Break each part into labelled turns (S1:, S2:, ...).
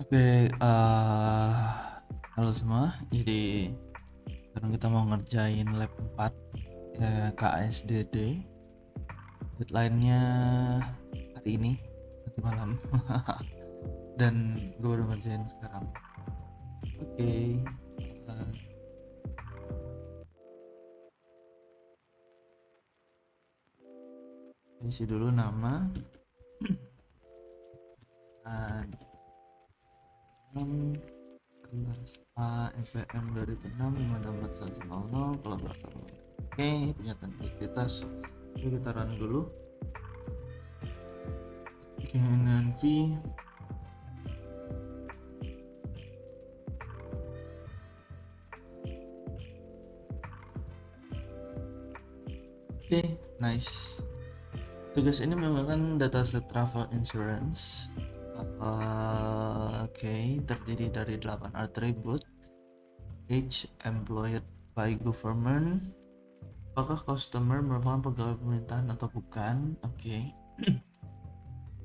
S1: Oke, halo semua. Jadi sekarang kita mau ngerjain lab 4 KSDD. Deadline-nya hari ini, nanti malam. Dan gue baru ngerjain sekarang. Oke, isi dulu nama. Kelas A FPM 2006 54100 kolaborator. Oke, pernyataan identitas. Oke, kita run dulu. Oke, nanti oke, nice. Tugas ini menggunakan dataset travel insurance. Oke, terdiri dari 8 atribut. Age, employed by government. Apakah customer merupakan pegawai pemerintahan atau bukan? Oke.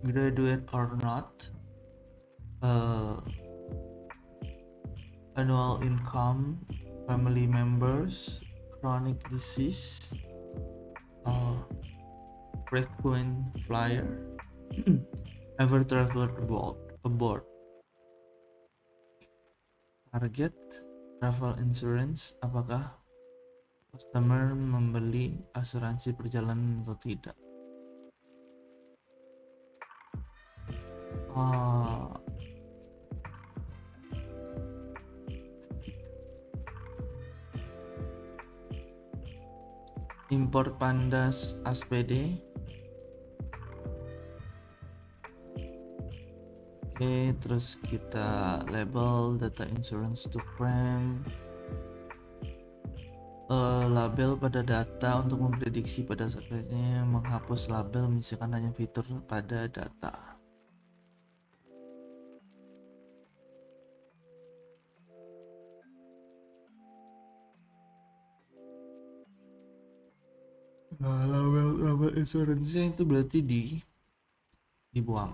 S1: Graduate or not. Annual income, family members, chronic disease, frequent flyer, ever traveled abroad. Target travel insurance, apakah customer membeli asuransi perjalanan atau tidak? Import Pandas ASPD. Oke, terus kita label data insurance to frame. Label pada data untuk memprediksi pada saatnya, menghapus label misalkan hanya fitur pada data. Nah, label insurance itu berarti dibuang.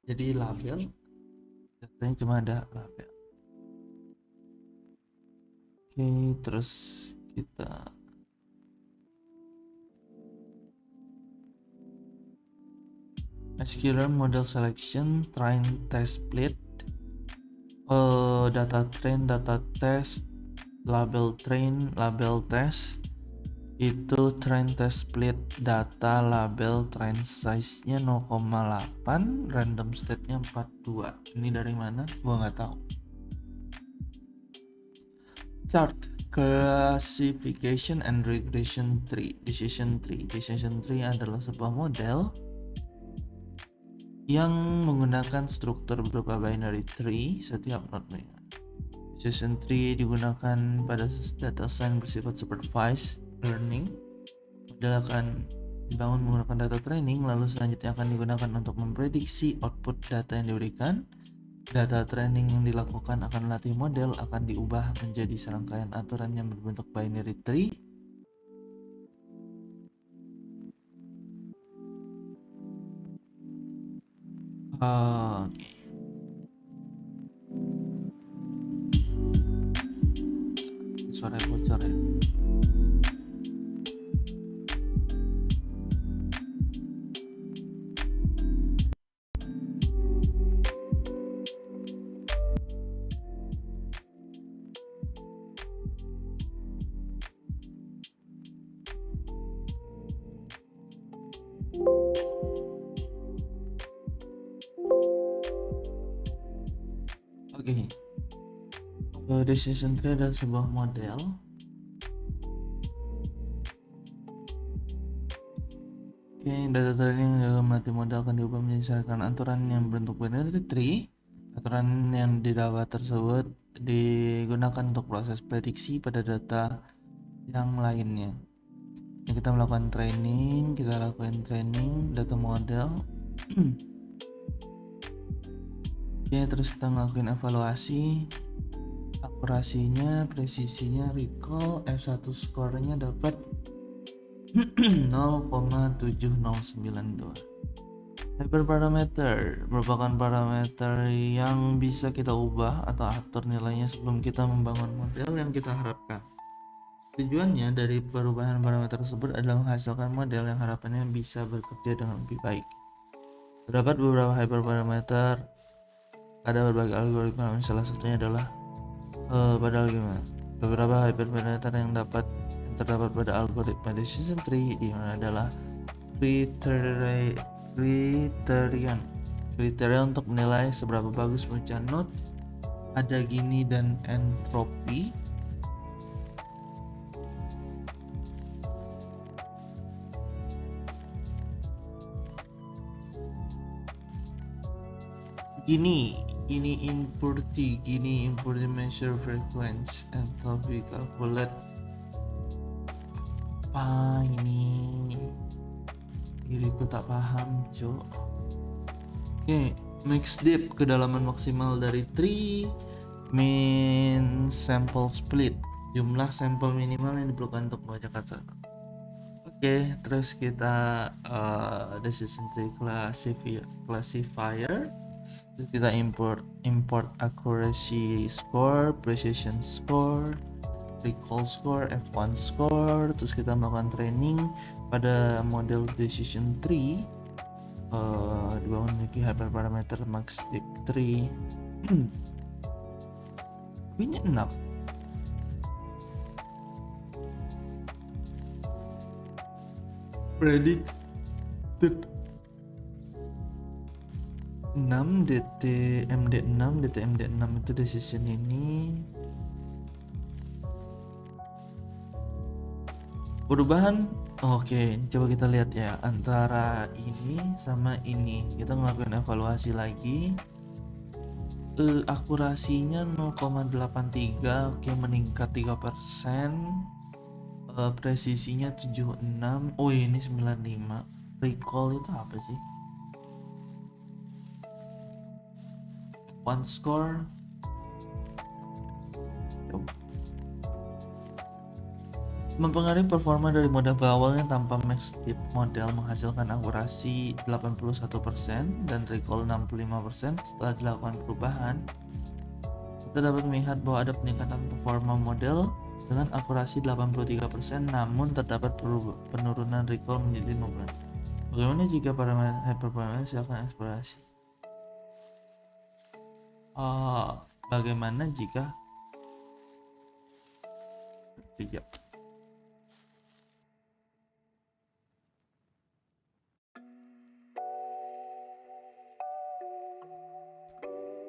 S1: Jadi label datanya cuma ada label. Oke, terus kita SQL model selection, train, test, split, data train, data test, label train, label test. Itu train, test, split, data, label, train size nya 0,8, random state nya 42. Ini dari mana? Gua nggak tahu. Chart, classification and regression tree, decision tree. Decision tree adalah sebuah model yang menggunakan struktur berupa binary tree setiap node-nya. Decision tree digunakan pada data science bersifat supervised learning. Model akan dibangun menggunakan data training, lalu selanjutnya akan digunakan untuk memprediksi output data yang diberikan. Data training yang dilakukan akan melatih model akan diubah menjadi serangkaian aturan yang berbentuk binary tree. Oke. Suara bocor ya. Oke. Decision tree adalah sebuah model data training dalam melatih model akan diubah menjadi serangkaian aturan yang berbentuk binary tree. Aturan yang didapat tersebut digunakan untuk proses prediksi pada data yang lainnya. Kita melakukan training, data model. Oke, terus kita ngelakuin evaluasi, akurasinya, presisinya, recall, F1 skornya dapat 0,7092. Hyperparameter merupakan parameter yang bisa kita ubah atau atur nilainya sebelum kita membangun model yang kita harapkan. Tujuannya dari perubahan parameter tersebut adalah menghasilkan model yang harapannya bisa bekerja dengan lebih baik. Terdapat beberapa hyperparameter pada berbagai algoritma, salah satunya adalah beberapa hyperparameter yang terdapat pada algoritma decision tree di mana adalah kriteria untuk menilai seberapa bagus pemecahan node, ada Gini dan entropi. Gini impurity measure frequency, entropy calculate. Apa ini? Diriku tak paham, Cok. Oke, max depth, kedalaman maksimal dari tree, min sample split, jumlah sampel minimal yang diperlukan untuk membaca kata. Oke, terus kita decision tree classifier. Terus kita import accuracy score, precision score, recall score, F1 score. Terus kita melakukan training pada model decision tree dibangun memiliki hyperparameter max depth tree. Ini 6. Predicted 6 DTMD6 itu decision ini. Perubahan, oke, coba kita lihat ya antara ini sama ini. Kita ngelakuin evaluasi lagi. Akurasinya 0,83, oke, meningkat 3%. Presisinya 76. Oh, ini 95. Recall itu apa sih? One score. Mempengaruhi performa dari model awalnya tanpa max depth. Model menghasilkan akurasi 81% dan recall 65% setelah dilakukan perubahan. Kita dapat melihat bahwa ada peningkatan performa model dengan akurasi 83%, namun terdapat penurunan recall menjadi 5%. Bagaimana jika parameter hyperparameter? Silakan eksplorasi. Bagaimana jika tidak?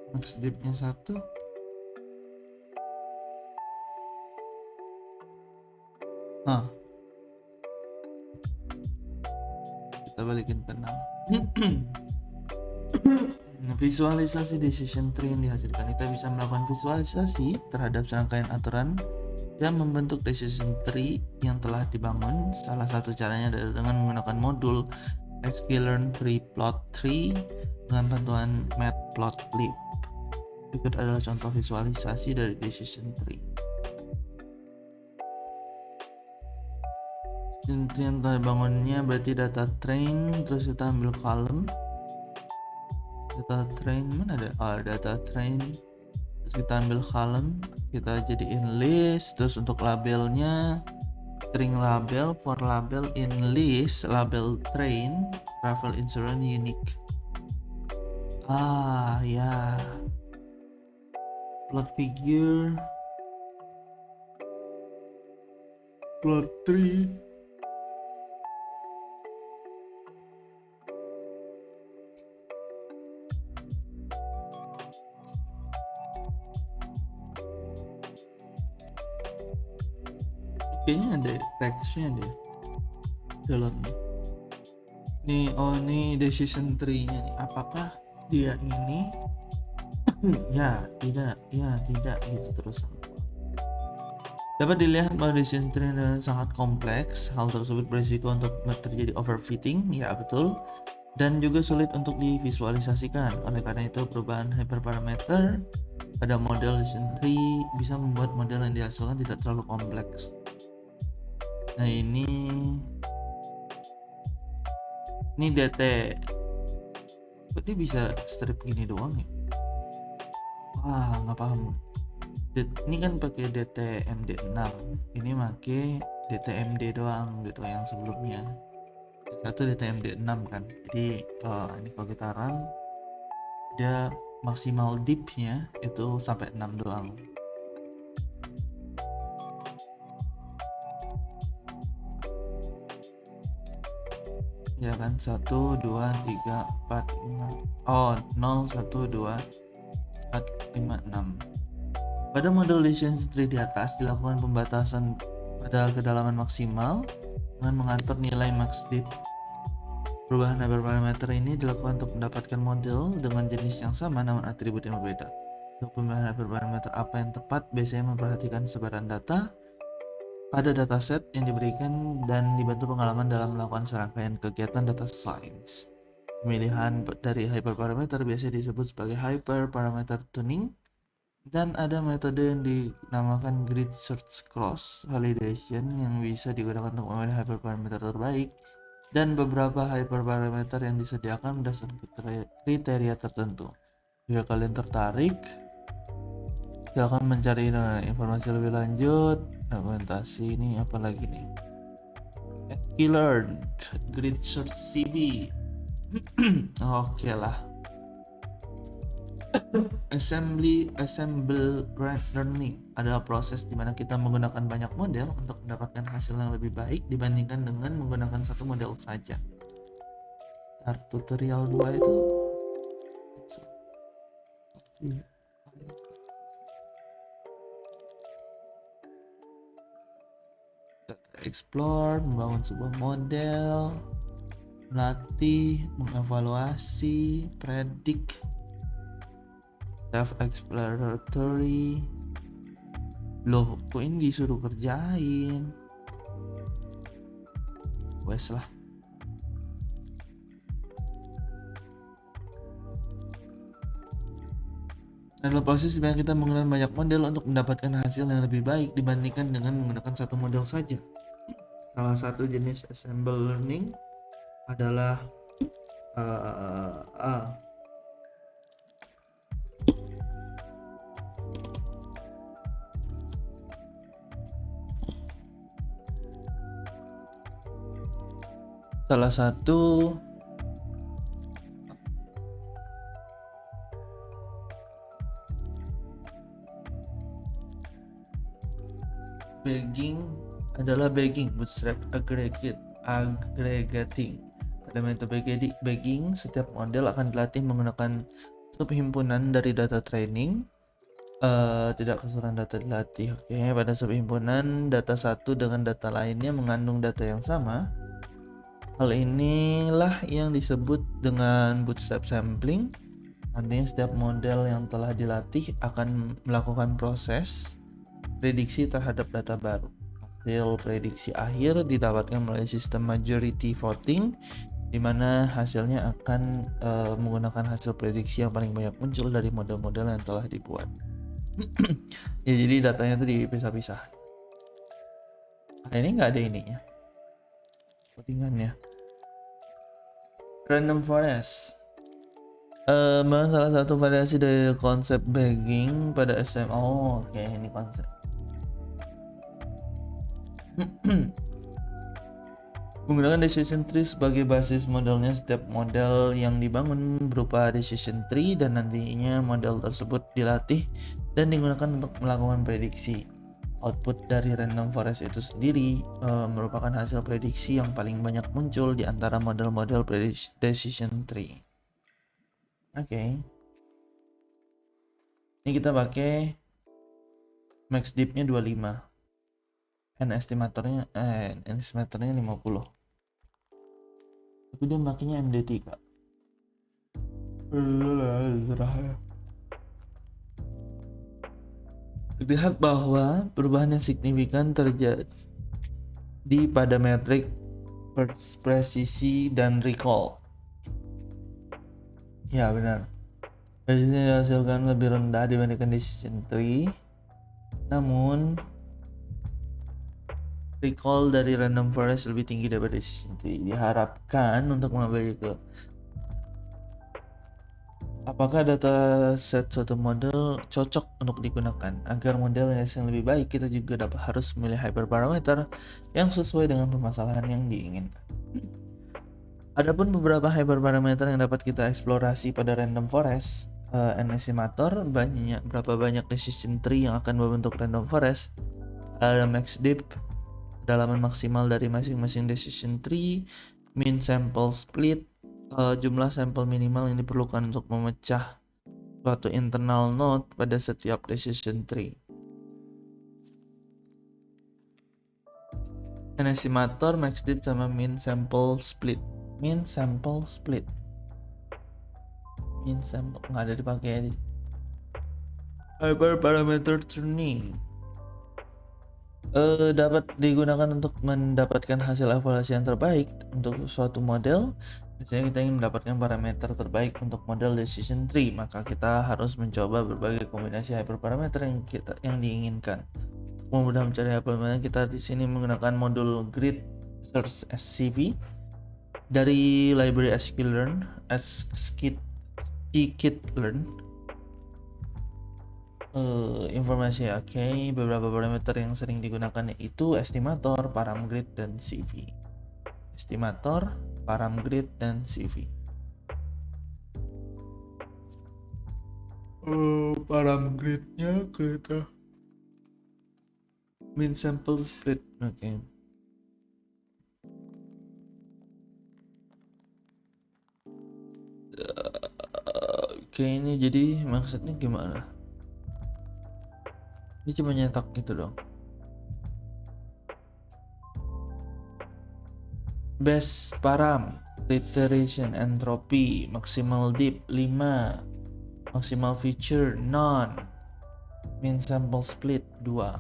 S1: Max depth-nya 1. Kita balikin ke 6. Visualisasi decision tree yang dihasilkan. Kita bisa melakukan visualisasi terhadap serangkaian aturan dan membentuk decision tree yang telah dibangun. Salah satu caranya adalah dengan menggunakan modul sklearn preplot tree dengan bantuan matplotlib. Berikut adalah contoh visualisasi dari decision tree. Decision tree yang telah dibangunnya berarti data train, terus kita ambil column. Data train mana ada? Data train. Terus kita ambil column, kita jadiin list. Terus untuk labelnya string label, for label in list, label train, travel insurance unique. Ya. Plot figure, plot tree. Kayaknya ada teksnya deh dalamnya. Nih decision tree-nya nih. Apakah dia ini ya tidak gitu terus. Dapat dilihat bahwa decision tree sangat kompleks. Hal tersebut berisiko untuk terjadi overfitting, ya betul, dan juga sulit untuk divisualisasikan. Oleh karena itu, perubahan hyperparameter pada model decision tree bisa membuat model yang dihasilkan tidak terlalu kompleks. Nah, ini DT Kok dia bisa strip gini doang ya? Wah, nggak paham. Ini kan pakai DTMD6, ini pakai DTMD doang gitu yang sebelumnya. Satu DTMD6 kan. Jadi ini kalau kita run dia maksimal deepnya itu sampai 6 doang. Ya kan, 1 2 3 4 5. Oh, 0 1 2 4 5 6. Pada model decision tree di atas dilakukan pembatasan pada kedalaman maksimal dengan mengatur nilai max deep. Perubahan hyperparameter ini dilakukan untuk mendapatkan model dengan jenis yang sama namun atribut yang berbeda. Untuk pemilihan hyperparameter apa yang tepat biasanya memperhatikan sebaran data pada dataset yang diberikan dan dibantu pengalaman dalam melakukan serangkaian kegiatan data science. Pemilihan dari hyperparameter biasanya disebut sebagai hyperparameter tuning, dan ada metode yang dinamakan grid search cross validation yang bisa digunakan untuk memilih hyperparameter terbaik, dan beberapa hyperparameter yang disediakan berdasarkan kriteria tertentu. Jika kalian tertarik, silakan mencari informasi lebih lanjut. Dokumentasi ini apa lagi nih? Learned Grid Search CV. Oke lah. Assemble learning adalah proses di mana kita menggunakan banyak model untuk mendapatkan hasil yang lebih baik dibandingkan dengan menggunakan satu model saja. Tutorial 2 itu explore, membangun sebuah model, melatih, mengevaluasi, predict, self-exploratory. Loh, kok ini disuruh kerjain? Wes lah. Dalam proses di mana kita menggunakan banyak model untuk mendapatkan hasil yang lebih baik dibandingkan dengan menggunakan satu model saja. Salah satu jenis assemble learning adalah salah satu bagging bootstrap aggregating. Pada metode bagging, setiap model akan dilatih menggunakan subhimpunan dari data training. Tidak keseluruhan data dilatih. Oke, pada subhimpunan data satu dengan data lainnya mengandung data yang sama. Hal inilah yang disebut dengan bootstrap sampling. Nantinya setiap model yang telah dilatih akan melakukan proses prediksi terhadap data baru. Hasil prediksi akhir didapatkan melalui sistem majority voting, di mana hasilnya akan menggunakan hasil prediksi yang paling banyak muncul dari model-model yang telah dibuat. Ya, jadi datanya itu dipisah-pisah. Nah, ini nggak ada ininya, codingannya. Random forest salah satu variasi dari konsep bagging pada SM. Oh, oke, ini konsep. Menggunakan decision tree sebagai basis modelnya, setiap model yang dibangun berupa decision tree dan nantinya model tersebut dilatih dan digunakan untuk melakukan prediksi. Output dari random forest itu sendiri merupakan hasil prediksi yang paling banyak muncul di antara model-model decision tree. Oke. Ini kita pakai max deep-nya 25. Estimatornya 50. Tapi dia makanya MD3. Terlihat bahwa perubahan yang signifikan terjadi pada metrik presisi dan recall. Ya, benar. Presisi dihasilkan lebih rendah dibandingkan decision tree. Namun recall dari random forest lebih tinggi daripada decision tree. Diharapkan untuk mengambil apakah dataset suatu model cocok untuk digunakan. Agar model yang lebih baik, kita juga harus memilih hyperparameter yang sesuai dengan permasalahan yang diinginkan. Adapun beberapa hyperparameter yang dapat kita eksplorasi pada random forest estimator, berapa banyak decision tree yang akan membentuk random forest, ada max depth, kedalaman maksimal dari masing-masing decision tree, mean sample split, jumlah sampel minimal yang diperlukan untuk memecah suatu internal node pada setiap decision tree. Estimator, max depth, sama mean sample split. Mean sample nggak ada dipakai. Hyperparameter tuning dapat digunakan untuk mendapatkan hasil evaluasi yang terbaik untuk suatu model. Misalnya kita ingin mendapatkan parameter terbaik untuk model decision tree, maka kita harus mencoba berbagai kombinasi hyperparameter yang diinginkan. Untuk memudah mencari hyperparameter, kita di sini menggunakan modul grid search scv dari library sklearn. Informasi beberapa parameter yang sering digunakan yaitu estimator, param-grid, dan CV. Estimator, param-grid, dan CV. Param-gridnya kereta mean sample split. Ini jadi maksudnya gimana? Ini cuma nyetak gitu dong. Base param, iteration entropy, maximal depth 5, maximal feature none, mean sample split 2.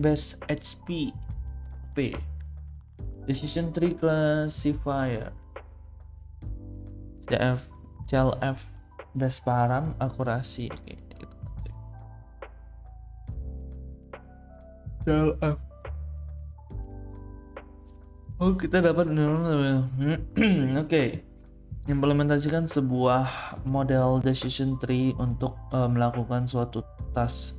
S1: Base HP P, decision tree classifier, CLF, base param, akurasi. CLF. Kita dapat implementasikan sebuah model decision tree untuk melakukan suatu task.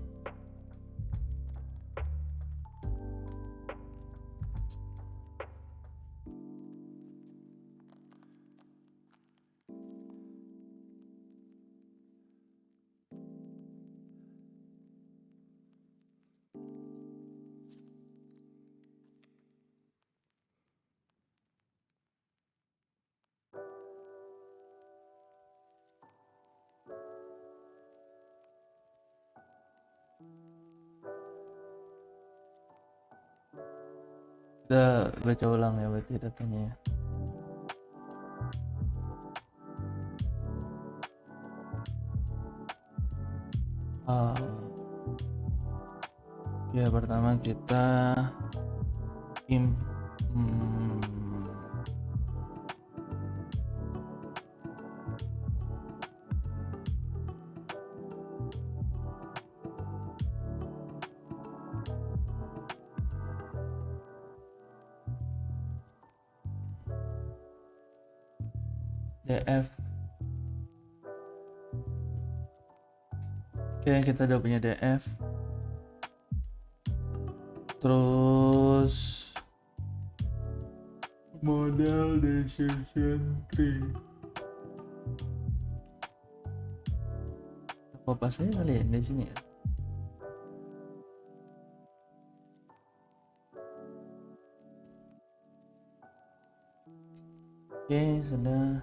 S1: Kita baca ulang ya berarti datanya ya. Pertama kita df. Kita udah punya df, terus model decision tree. Apa saya kali ya di sini ya? Sudah.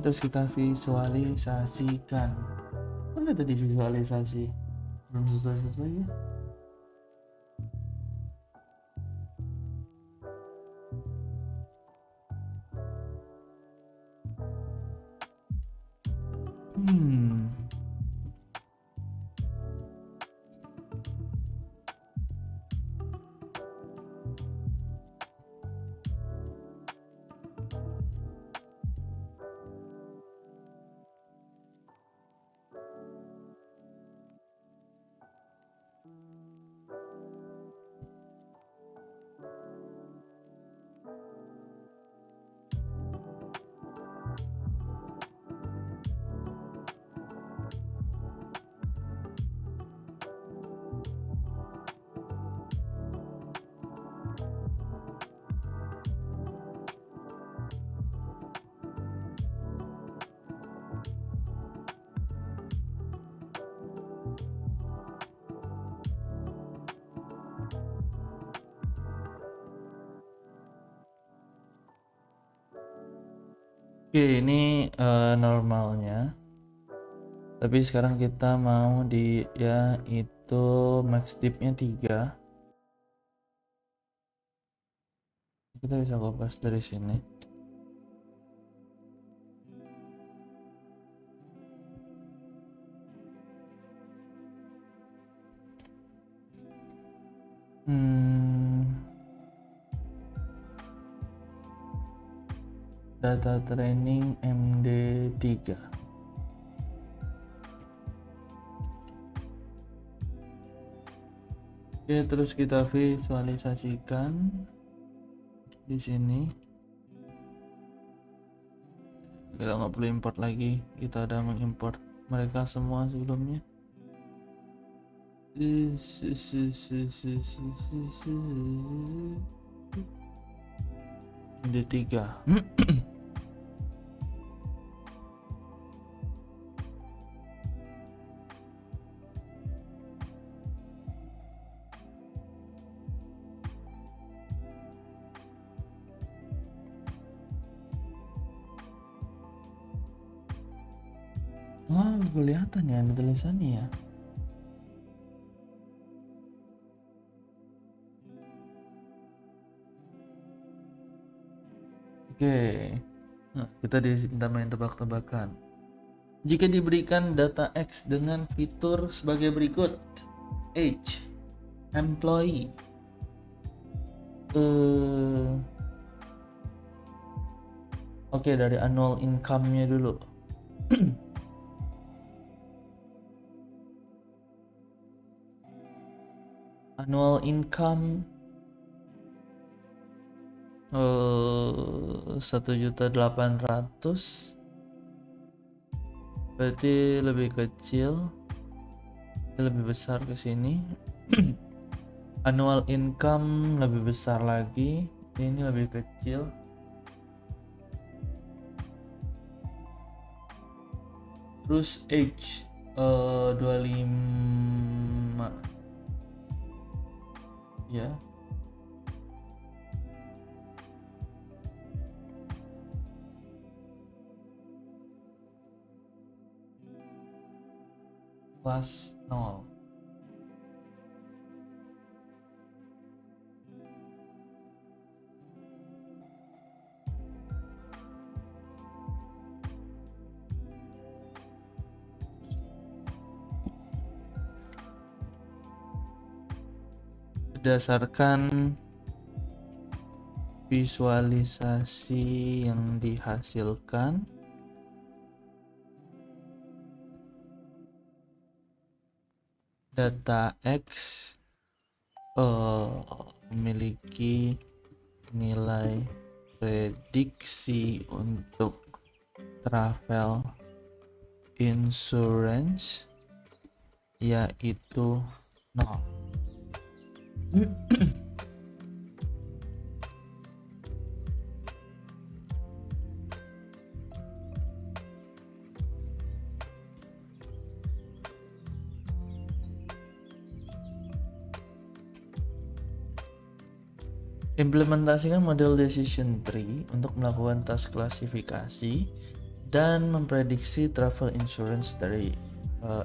S1: Terus kita visualisasikan. Mana tadi visualisasi? Belum selesai ya? Oke, ini normalnya. Tapi sekarang kita mau di ya itu max dipnya 3. Kita bisa kopas dari sini. Data training MD3. Oke, terus kita visualisasikan di sini. Kita nggak perlu import lagi, kita udah mengimport mereka semua sebelumnya. MD3. Oh, kelihatan ya ada tulisannya ya. Oke. Nah, kita diminta main tebak-tebakan. Jika diberikan data X dengan fitur sebagai berikut: age, employee, oke, dari annual income-nya dulu. Annual income 1.800.000, berarti lebih kecil, lebih besar ke sini. Annual income lebih besar lagi, ini lebih kecil. Terus age 25 ya. Kelas 0. Berdasarkan visualisasi yang dihasilkan, data X memiliki nilai prediksi untuk travel insurance yaitu 0. Implementasikan model decision tree untuk melakukan task klasifikasi dan memprediksi travel insurance dari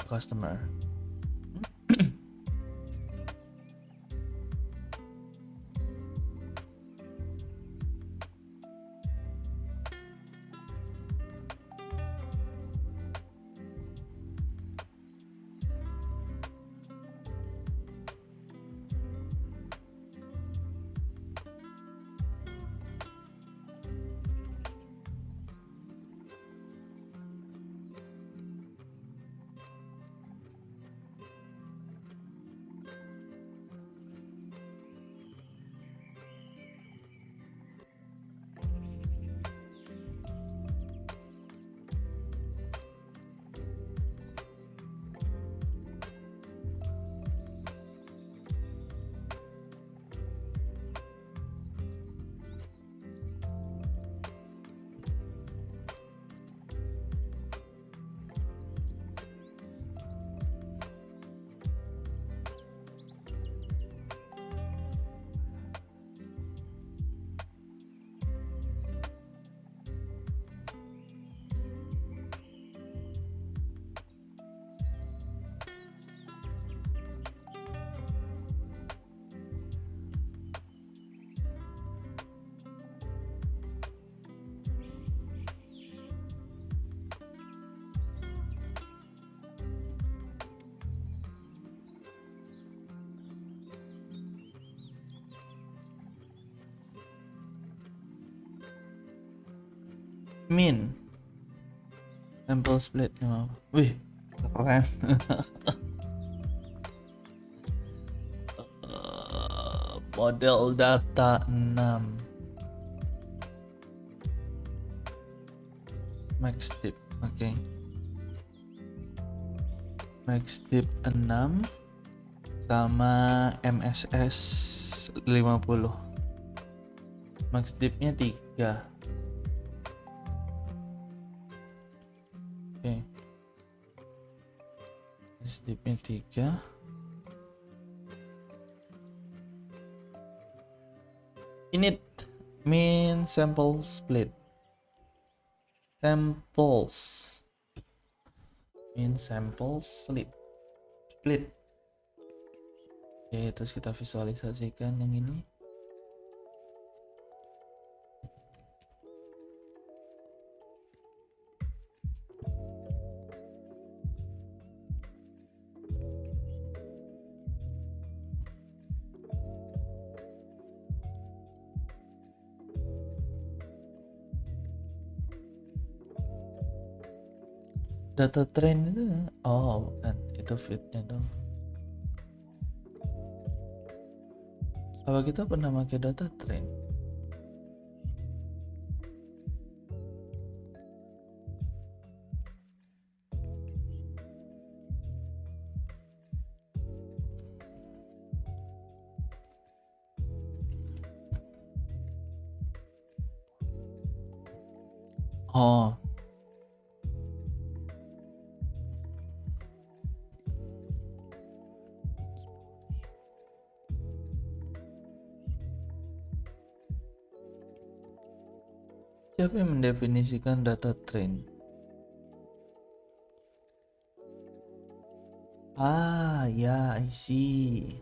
S1: customer. Min sample split apa? Wih, keren. Model data 6 max tip. Oke. Max tip 6 sama MSS 50. Max tipnya 3. Oke. Max tipnya 3. Init min sample split. Samples min sample split. Oke, terus kita visualisasikan yang ini. Data train itu, oh bukan, itu fitnya dong. Apa kita pernah pakai data train? Oh, siapa yang mendefinisikan data train? Ah, ya, I see.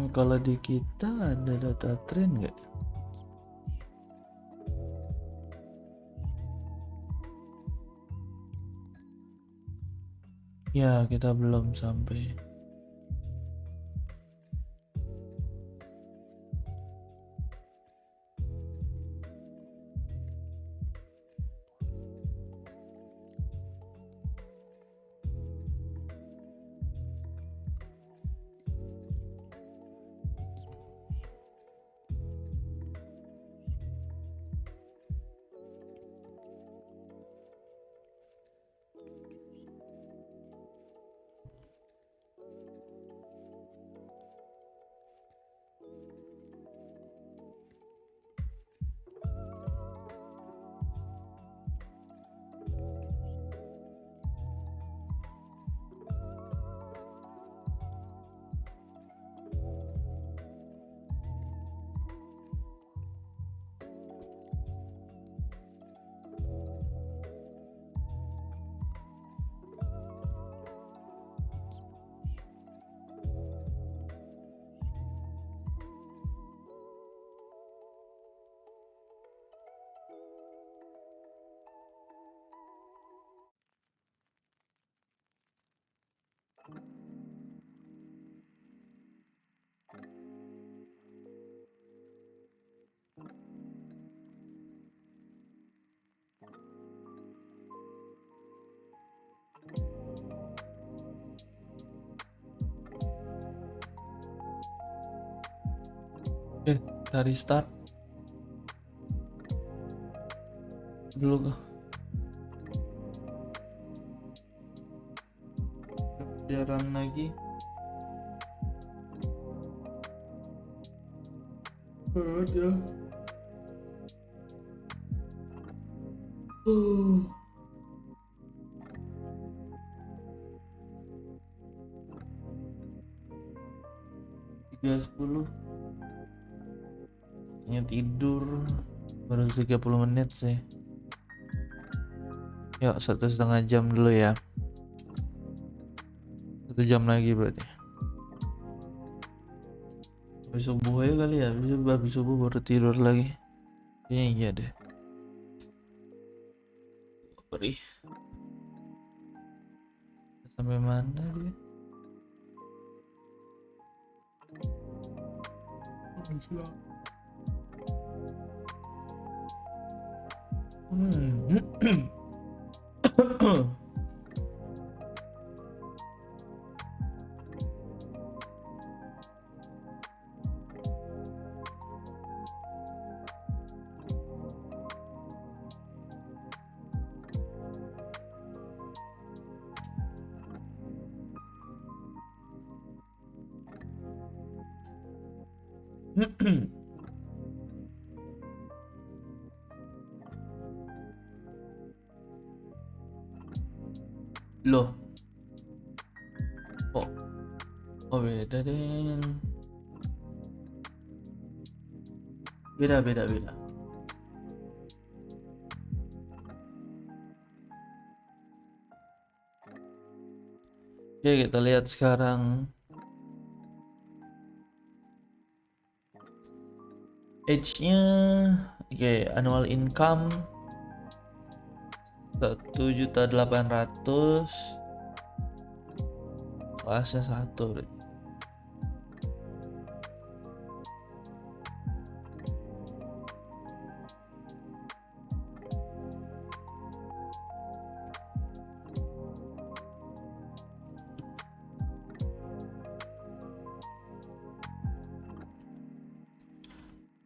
S1: Kalau di kita ada data train nggak? Ya, kita belum sampai. Oke, kita restart dulu. Jalan lagi. Ada. Tiga 10. Tidur baru 30 menit sih. Yuk, 1,5 jam dulu ya. 1 jam lagi berarti. Habis subuh aja kali ya, habis subuh baru tidur lagi. Kayaknya iya deh. Perih. Sampai mana dia? Loh, kok beda deh. Beda. Oke, kita lihat sekarang age-nya. Oke, annual income 1.800.000, kelasnya 1 berarti.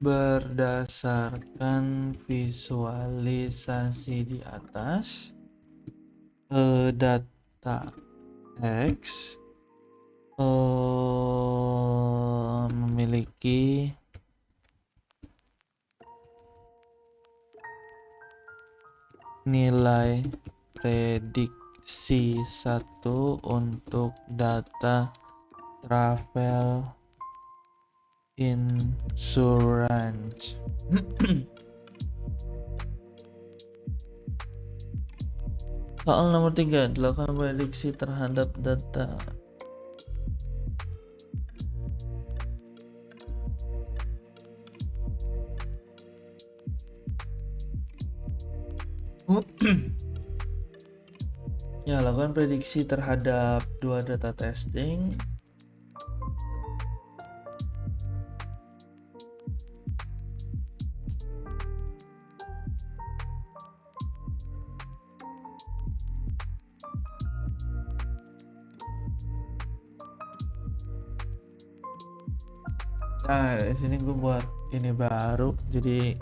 S1: Berdasarkan visualisasi di atas, data X memiliki nilai prediksi 1 untuk data travel insurance. Soal nomor 3, lakukan prediksi terhadap data. Ya, lakukan prediksi terhadap 2 data testing. Nah, di sini gue buat ini baru, jadi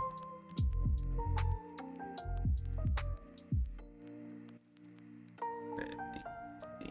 S1: prediksi.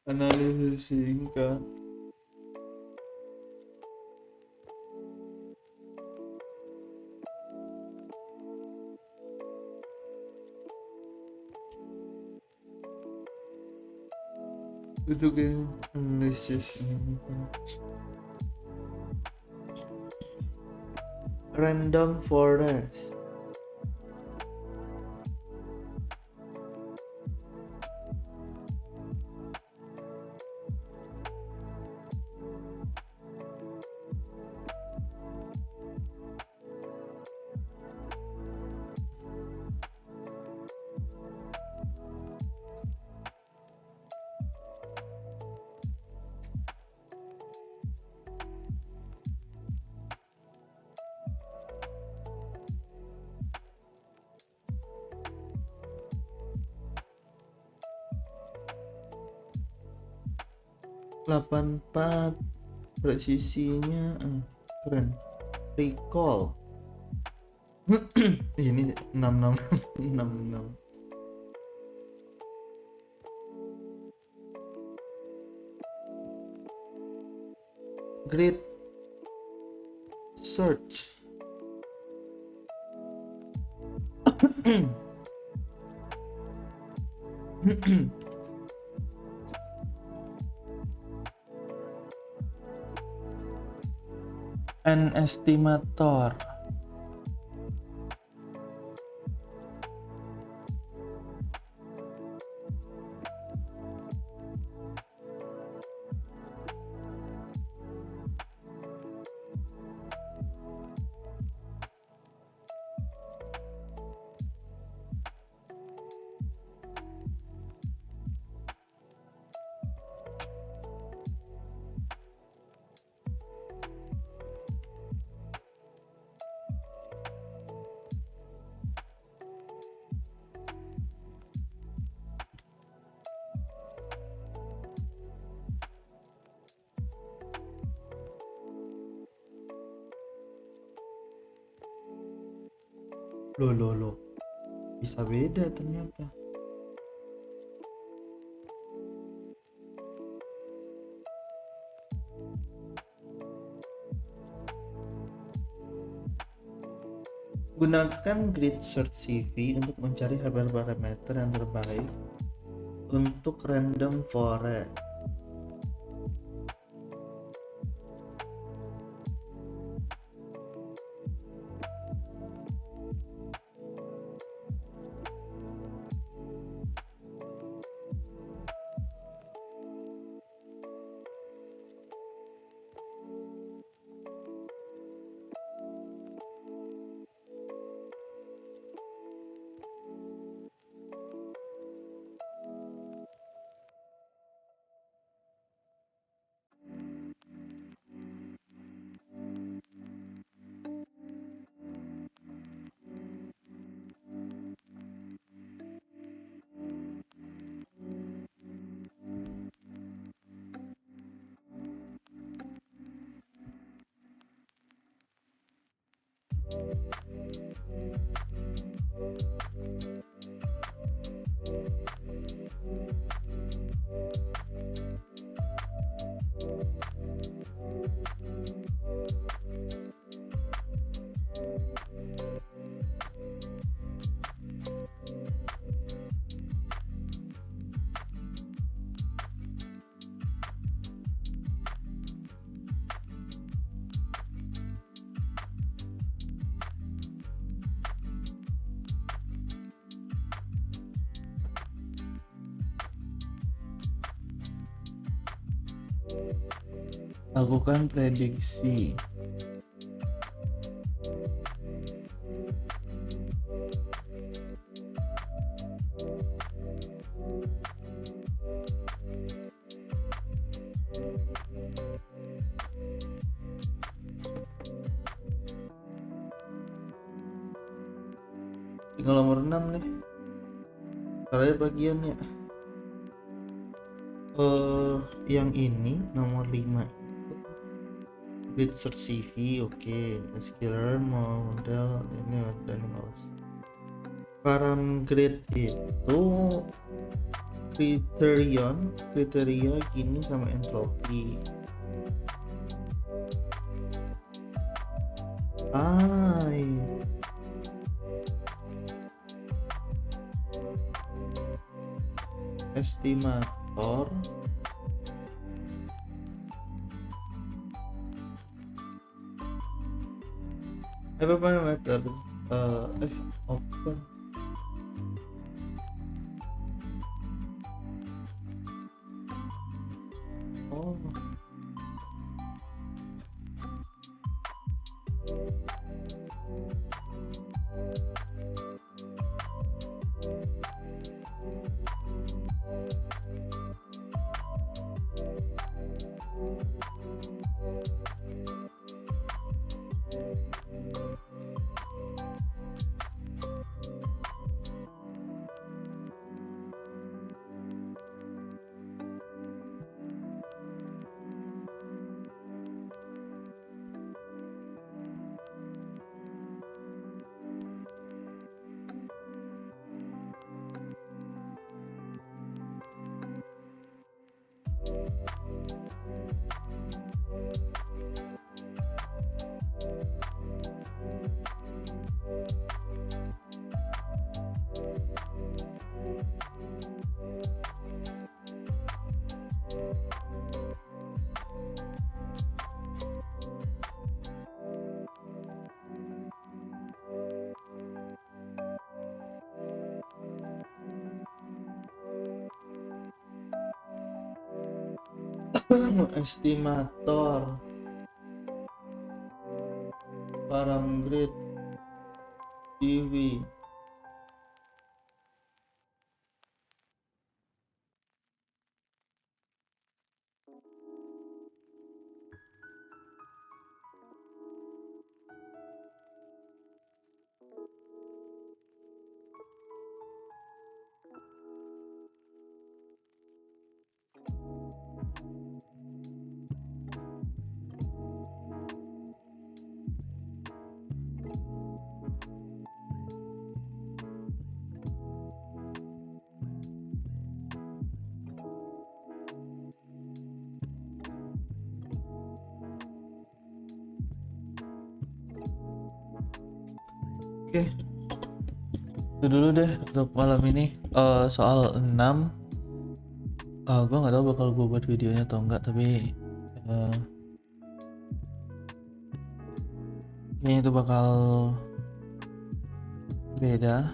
S1: Analisis singkat. Itu kayak analisis singkat. Random forest. Delapan empat presisinya keren. Recall. Ini 66. Great search. An estimator. Loh. Bisa beda ternyata. Gunakan grid search CV untuk mencari hyperparameter yang terbaik untuk random forest. Lakukan prediksi. Tinggal nomor 6 nih. Caranya bagiannya. Yang ini nomor 5 itu grid search CV, oke. Skiller model ini dan param grid itu kriteria gini sama entropi. Iya. Estimator parameter open. Oh, estimator parameter DV. Oke, itu dulu deh untuk malam ini. Soal 6 gue nggak tahu bakal gue buat videonya atau enggak, tapi kayaknya itu bakal beda.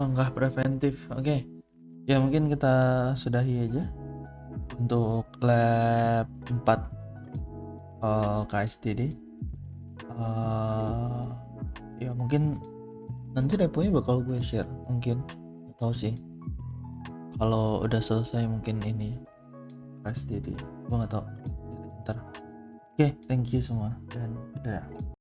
S1: Langkah preventif. Oke. Ya mungkin kita sudahi aja untuk lab 4 KSTD. Ya mungkin nanti reponya bakal gue share, mungkin atau sih kalau udah selesai mungkin ini KSTD, gue nggak tahu. Ntar. Oke, thank you semua dan dadah.